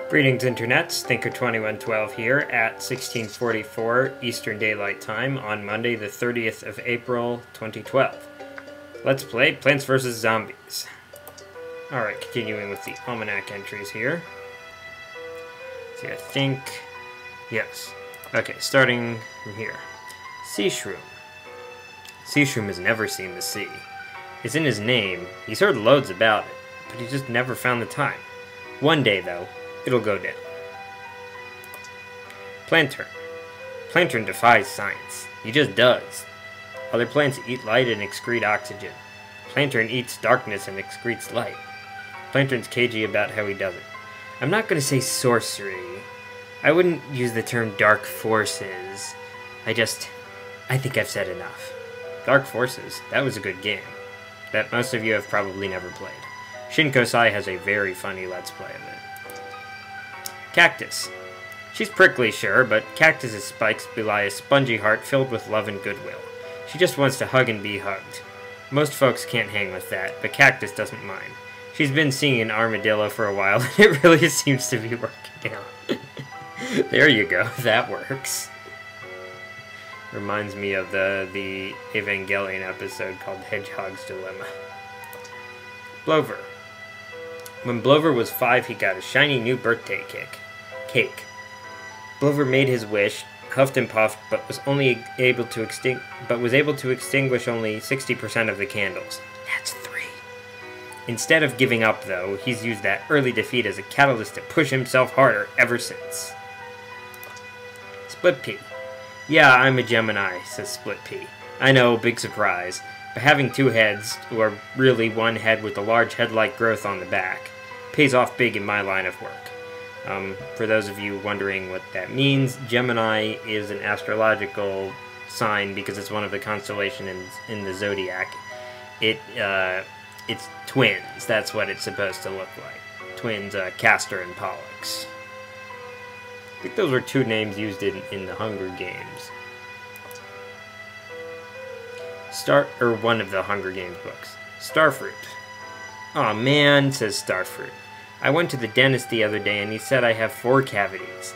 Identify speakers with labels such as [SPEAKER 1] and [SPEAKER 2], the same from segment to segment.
[SPEAKER 1] Greetings internets, Thinker2112 here at 1644 Eastern Daylight Time on Monday the 30th of April 2012. Let's play Plants vs. Zombies. Alright, continuing with the Almanac entries here. See, I think... yes. Okay, starting from here. Sea-Shroom. Sea-Shroom has never seen the sea. It's in his name. He's heard loads about it, but he just never found the time. One day, though, it'll go down. Planturn. Planturn defies science. He just does. Other plants eat light and excrete oxygen. Planturn eats darkness and excretes light. Planturn's cagey about how he does it. I'm not going to say sorcery. I wouldn't use the term dark forces. I think I've said enough. Dark Forces, that was a good game. That most of you have probably never played. Shinkosai has a very funny Let's Play of it. Cactus. She's prickly, sure, but Cactus's spikes belie a spongy heart filled with love and goodwill. She just wants to hug and be hugged. Most folks can't hang with that, but Cactus doesn't mind. She's been seeing an armadillo for a while, and it really seems to be working out. There you go, that works. Reminds me of the Evangelion episode called Hedgehog's Dilemma. Blover. When Blover was 5, he got a shiny new birthday cake. Blover made his wish, huffed and puffed, but was able to extinguish only 60% of the candles. That's 3. Instead of giving up, though, he's used that early defeat as a catalyst to push himself harder ever since. Split Pea. Yeah, I'm a Gemini, says Split Pea. I know, big surprise, but having 2 heads, or really 1 head with a large head-like growth on the back, pays off big in my line of work. For those of you wondering what that means, Gemini is an astrological sign because it's one of the constellations in the zodiac. It's twins, that's what it's supposed to look like. Twins, Castor and Pollux. I think those were 2 names used in the Hunger Games. One of the Hunger Games books. Starfruit. Aw man, says Starfruit. I went to the dentist the other day and he said I have 4 cavities.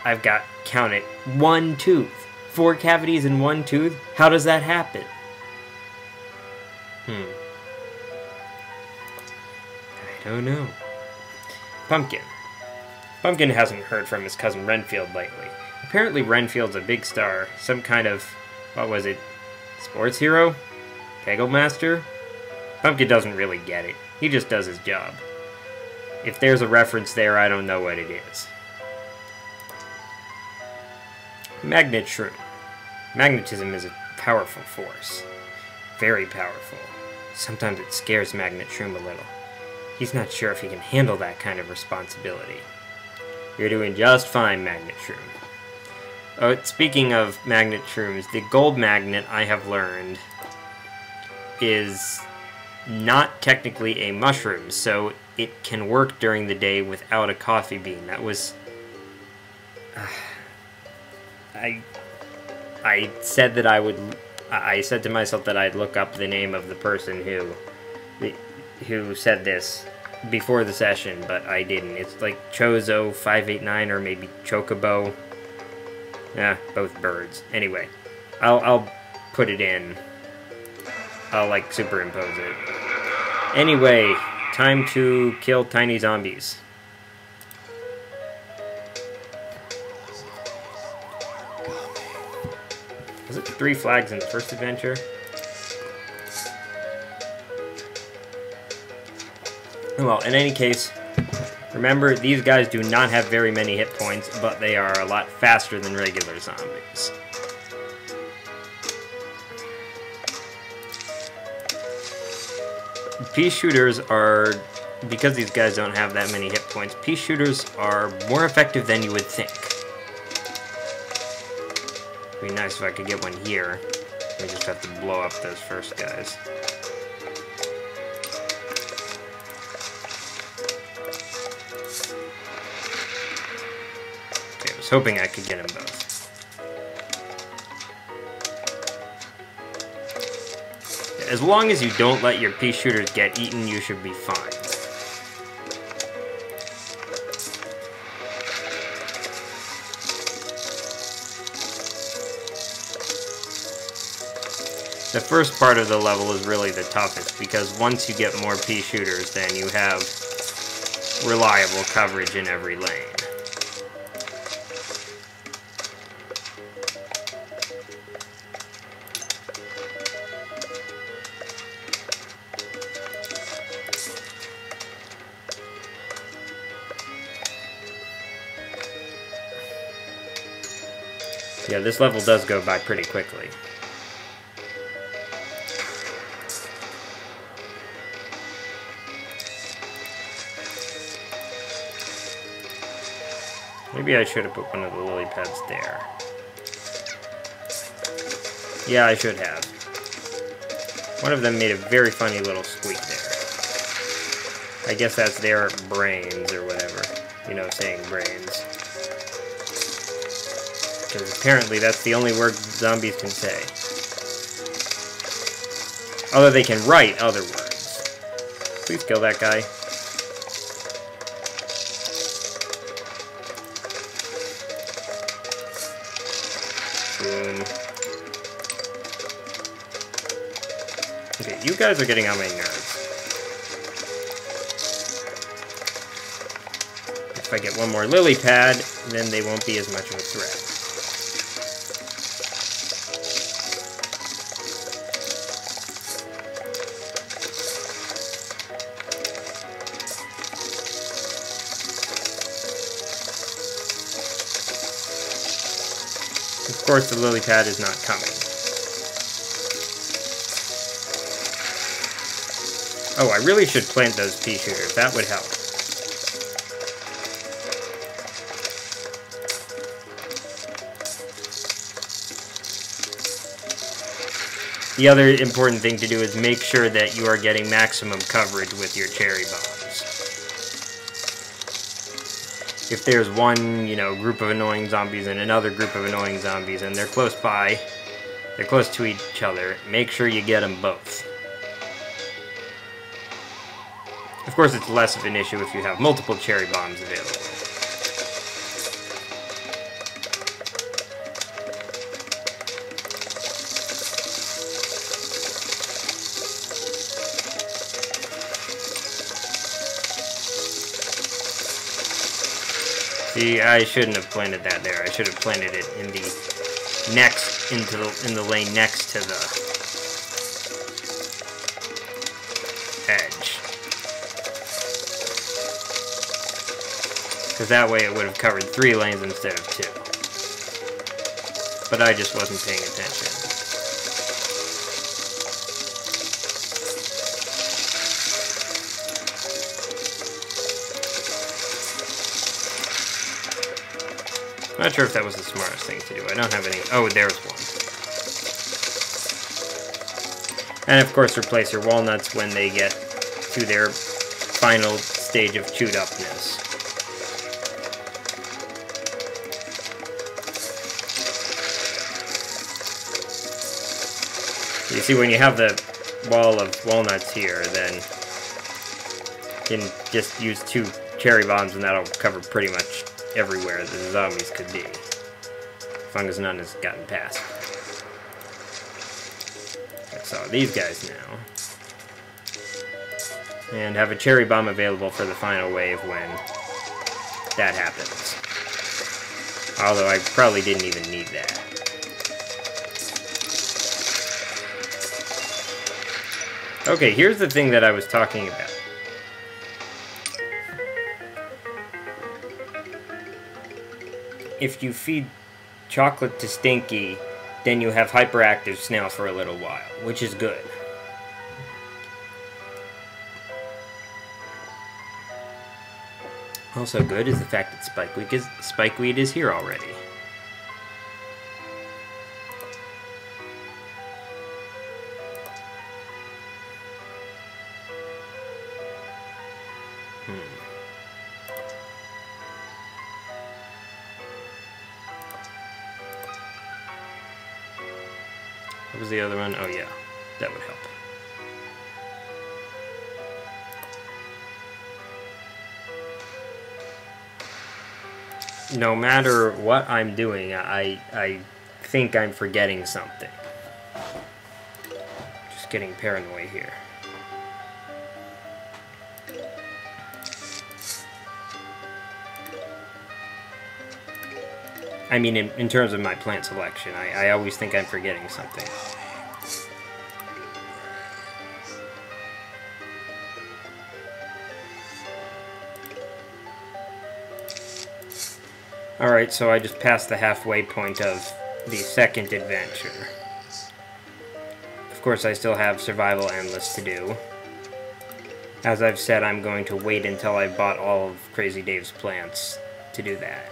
[SPEAKER 1] I've got, count it, 1 tooth. 4 cavities in 1 tooth? How does that happen? I don't know. Pumpkin. Pumpkin hasn't heard from his cousin Renfield lately. Apparently Renfield's a big star. Some kind of, what was it, sports hero? Peggle master? Pumpkin doesn't really get it. He just does his job. If there's a reference there, I don't know what it is. Magnet Shroom. Magnetism is a powerful force. Very powerful. Sometimes it scares Magnet Shroom a little. He's not sure if he can handle that kind of responsibility. You're doing just fine, Magnet Shroom. Oh, speaking of Magnet Shrooms, the gold magnet, I have learned, is not technically a mushroom, so it can work during the day without a coffee bean. That was... I said that I said to myself that I'd look up the name of the person who said this before the session, but I didn't. It's like Chozo589 or maybe Chocobo. Both birds. Anyway, I'll put it in. I'll like superimpose it. Anyway, time to kill tiny zombies. Was it 3 flags in the first adventure? Well, in any case, remember, these guys do not have very many hit points, but they are a lot faster than regular zombies. Pea shooters are, because these guys don't have that many hit points, pea shooters are more effective than you would think. It'd be nice if I could get one here. We just have to blow up those first guys. I was hoping I could get them both. As long as you don't let your pea shooters get eaten, you should be fine. The first part of the level is really the toughest, because once you get more pea shooters, then you have reliable coverage in every lane. Yeah, this level does go by pretty quickly. Maybe I should have put one of the lily pads there. Yeah, I should have. One of them made a very funny little squeak there. I guess that's their brains or whatever. You know, saying brains. Because apparently that's the only word zombies can say. Although they can write other words. Please kill that guy. Boom. Okay, you guys are getting on my nerves. If I get one more lily pad, then they won't be as much of a threat. Of course, the lily pad is not coming. Oh, I really should plant those pea shooters. That would help. The other important thing to do is make sure that you are getting maximum coverage with your cherry bombs. If there's one, you know, group of annoying zombies and another group of annoying zombies and they're close by, they're close to each other, make sure you get them both. Of course, it's less of an issue if you have multiple cherry bombs available. See, I shouldn't have planted that there. I should have planted it in the next, in the lane next to the edge. Because that way it would have covered 3 lanes instead of 2. But I just wasn't paying attention. I'm not sure if that was the smartest thing to do. I don't have any... Oh, there's one. And of course replace your walnuts when they get to their final stage of chewed upness. You see, when you have the wall of walnuts here, then you can just use 2 cherry bombs and that'll cover pretty much everywhere that the zombies could be. As long as none has gotten past. So these guys now. And have a cherry bomb available for the final wave when that happens. Although I probably didn't even need that. Okay, here's the thing that I was talking about. If you feed chocolate to Stinky, then you have hyperactive snail for a little while, which is good. Also good is the fact that Spikeweed is here already. What was the other one? Oh yeah, that would help. No matter what I'm doing, I think I'm forgetting something. just getting paranoid here. I mean, in terms of my plant selection, I always think I'm forgetting something. Alright, so I just passed the halfway point of the second adventure. Of course, I still have Survival Endless to do. As I've said, I'm going to wait until I've bought all of Crazy Dave's plants to do that.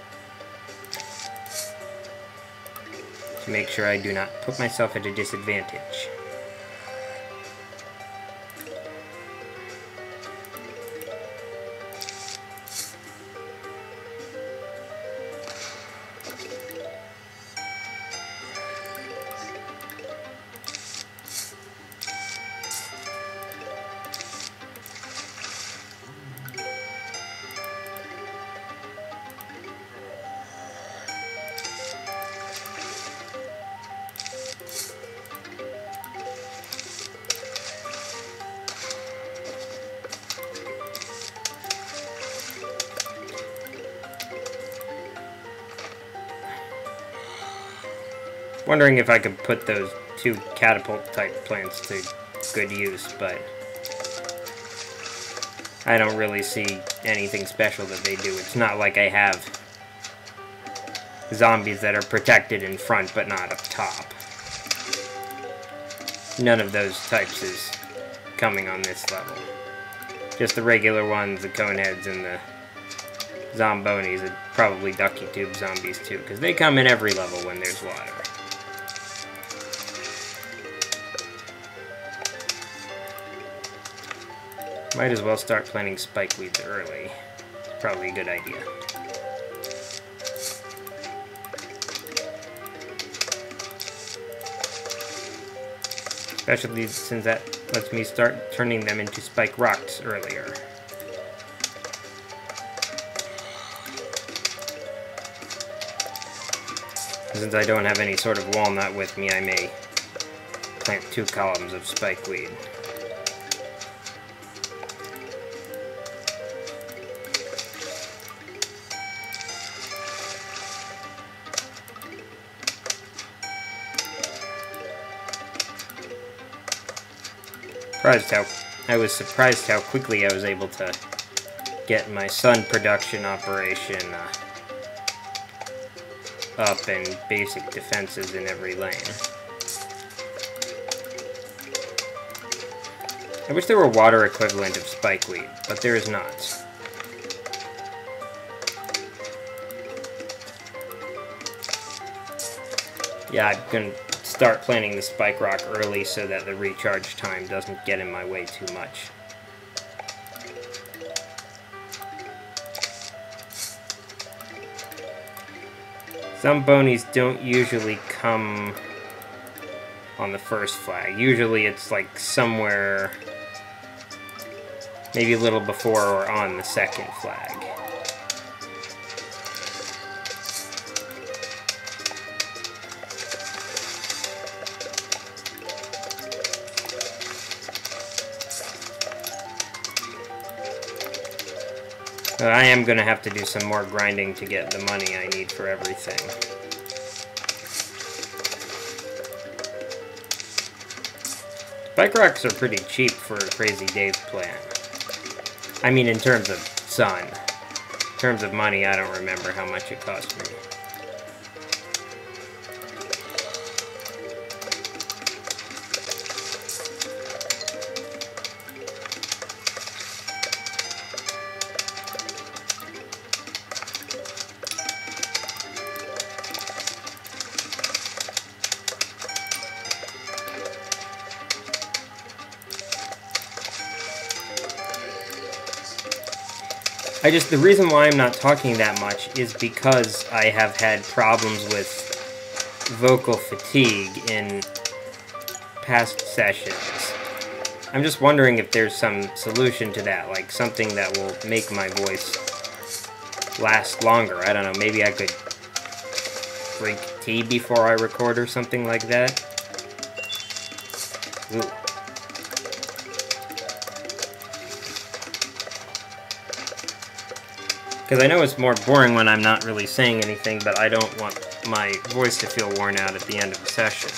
[SPEAKER 1] To make sure I do not put myself at a disadvantage. Wondering if I could put those two catapult type plants to good use, but I don't really see anything special that they do. It's not like I have zombies that are protected in front but not up top. None of those types is coming on this level. Just the regular ones, the coneheads and the zombonis, and probably ducky tube zombies too, because they come in every level when there's water. Might as well start planting spikeweeds early. Probably a good idea. Especially since that lets me start turning them into spike rocks earlier. Since I don't have any sort of walnut with me, I may plant 2 columns of spikeweed. I was surprised how quickly I was able to get my sun production operation up and basic defenses in every lane. I wish there were water equivalent of spikeweed, but there is not. Yeah, I'm gonna start planting the Spikerock early so that the recharge time doesn't get in my way too much. Zombonis don't usually come on the first flag. Usually it's like somewhere maybe a little before or on the second flag. I am going to have to do some more grinding to get the money I need for everything. Spikerocks are pretty cheap for a Crazy Dave plant. I mean, in terms of sun. In terms of money, I don't remember how much it cost me. The reason why I'm not talking that much is because I have had problems with vocal fatigue in past sessions. I'm just wondering if there's some solution to that, like something that will make my voice last longer. I don't know, maybe I could drink tea before I record or something like that. Ooh. Because I know it's more boring when I'm not really saying anything, but I don't want my voice to feel worn out at the end of the session.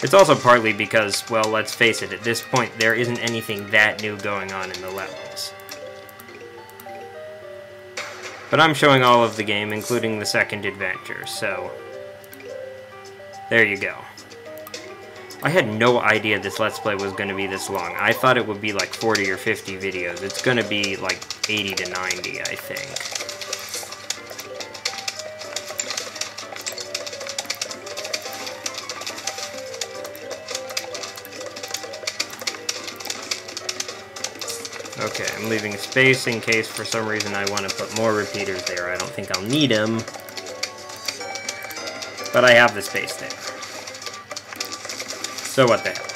[SPEAKER 1] It's also partly because, well, let's face it, at this point there isn't anything that new going on in the levels. But I'm showing all of the game, including the second adventure, so there you go. I had no idea this Let's Play was going to be this long. I thought it would be like 40 or 50 videos. It's going to be like 80 to 90, I think. Okay, I'm leaving space in case for some reason I want to put more repeaters there. I don't think I'll need them. But I have the space there. So what the hell?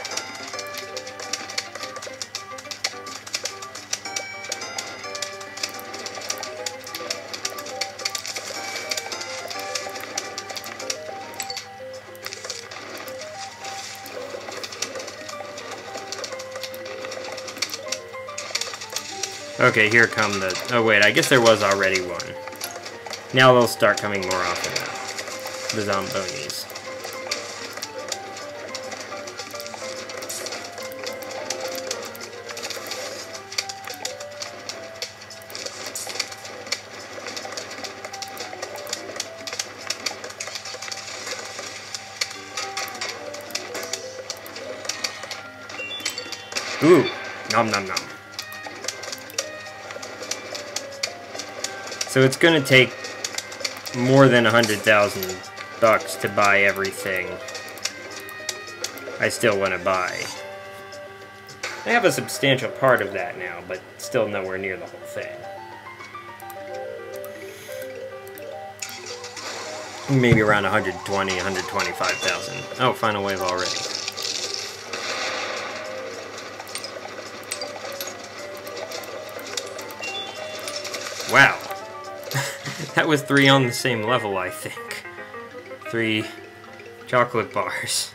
[SPEAKER 1] Okay, here come the... Oh wait, I guess there was already one. Now they'll start coming more often now. The Zombonis. Ooh, nom nom nom. So it's gonna take more than $100,000 to buy everything I still want to buy. I have a substantial part of that now, but still nowhere near the whole thing. Maybe around 120, 125,000. Oh, final wave already. Wow. That was 3 on the same level, I think. 3 chocolate bars.